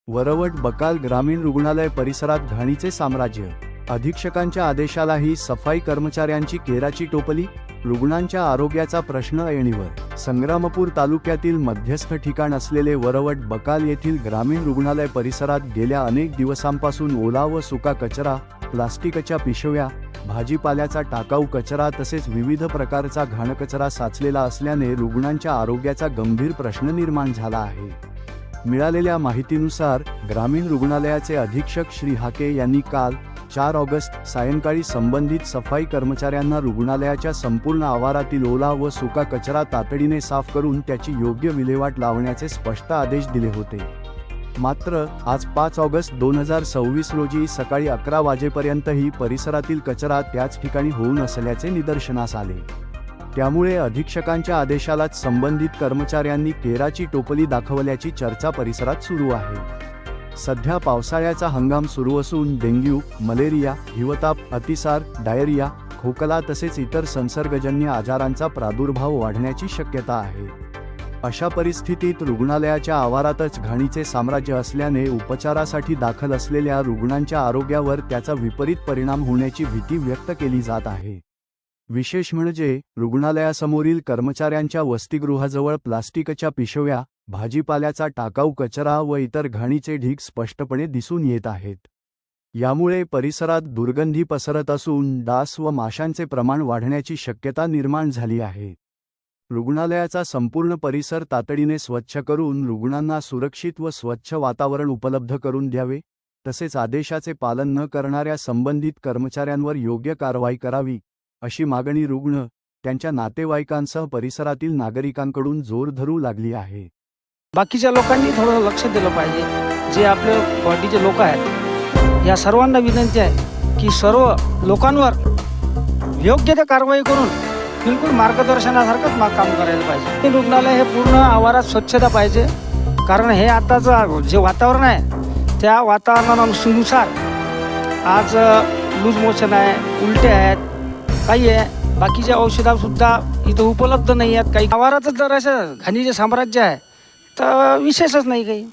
वरवट बकाल ग्रामीण रुग्णालय परिसरात घाणीचे साम्राज्य। अधीक्षकांच्या आदेशालाही सफाई कर्मचाऱ्यांची केराची टोपली। रुग्णांच्या आरोग्याचा प्रश्न ऐरणीवर। संग्रामपूर तालुक्यातील मध्यस्थ ठिकाण असलेले वरवट बकाल येथील ग्रामीण रुग्णालय परिसरात गेल्या अनेक दिवसांपासून ओला व सुका कचरा, प्लास्टिकच्या पिशव्या, भाजीपाल्याचा टाकाऊ कचरा तसेच विविध प्रकारचा घाणकचरा साचलेला असल्याने रुग्णांच्या आरोग्याचा गंभीर प्रश्न निर्माण झाला आहे। मिळालेल्या माहितीनुसार ग्रामीण रुग्णालयाचे अधीक्षक श्री हाके यांनी काल 4 ऑगस्ट सायंकाळी संबंधित सफाई कर्मचाऱ्यांना रुग्णालयाच्या संपूर्ण आवारातील ओला व सुका कचरा तातडीने साफ करून त्याची योग्य विल्हेवाट लावण्याचे स्पष्ट आदेश दिले होते। मात्र आज 5 ऑगस्ट 2026 रोजी सकाळी 11 वाजेपर्यंतही परिसरातील कचरा त्याच ठिकाणी होऊ नसल्याचे निदर्शनास आले। त्यामुळे अधीक्षकांच्या आदेशालाच संबंधित कर्मचाऱ्यांनी केराची टोपली दाखवल्याची चर्चा परिसरात सुरू आहे। सध्या पावसाळ्याचा हंगाम सुरू असून डेंग्यू, मलेरिया, हिवताप, अतिसार, डायरिया, खोकला तसेच इतर संसर्गजन्य आजारांचा प्रादुर्भाव वाढण्याची शक्यता आहे। अशा परिस्थितीत रुग्णालयाच्या आवारातच घाणीचे साम्राज्य असल्याने उपचारासाठी दाखल असलेल्या रुग्णांच्या आरोग्यावर त्याचा विपरीत परिणाम होण्याची भीती व्यक्त केली जात आहे। विशेष म्हणजे रुग्णालयासमोरील कर्मचाऱ्यांच्या वसतिगृहाजवळ प्लास्टिकच्या पिशव्या, भाजीपाल्याचा टाकाऊ कचरा व इतर घाणीचे ढीग स्पष्टपणे दिसून येत आहेत। यामुळे परिसरात दुर्गंधी पसरत असून डास व माशांचे प्रमाण वाढण्याची शक्यता निर्माण झाली आहे। रुग्णालयाचा संपूर्ण परिसर तातडीने स्वच्छ करून रुग्णांना सुरक्षित व स्वच्छ वातावरण उपलब्ध करून द्यावे, तसेच आदेशाचे पालन न करणाऱ्या संबंधित कर्मचाऱ्यांवर योग्य कारवाई करावी, अशी मागणी रुग्ण, त्यांच्या नातेवाईकांसह परिसरातील नागरिकांकडून जोर धरू लागली आहे। बाकीच्या लोकांनी थोडं लक्ष दिलं पाहिजे। जे आपले बॉडीचे लोक आहेत, या सर्वांना विनंती आहे की सर्व लोकांवर योग्य ते कारवाई करून बिलकुल मार्गदर्शनासारखंच काम करायला पाहिजे। रुग्णालय हे पूर्ण आवारात स्वच्छता पाहिजे, कारण हे आताचं जे वातावरण आहे त्या वातावरणानुसार आज लूज मोशन आहे, उलटे आहेत, काही आहे, बाकीच्या औषधासुद्धा इथं उपलब्ध नाही आहेत। काही आवारातच जर असं घाणीचे साम्राज्य आहे तर विशेषच नाही काही।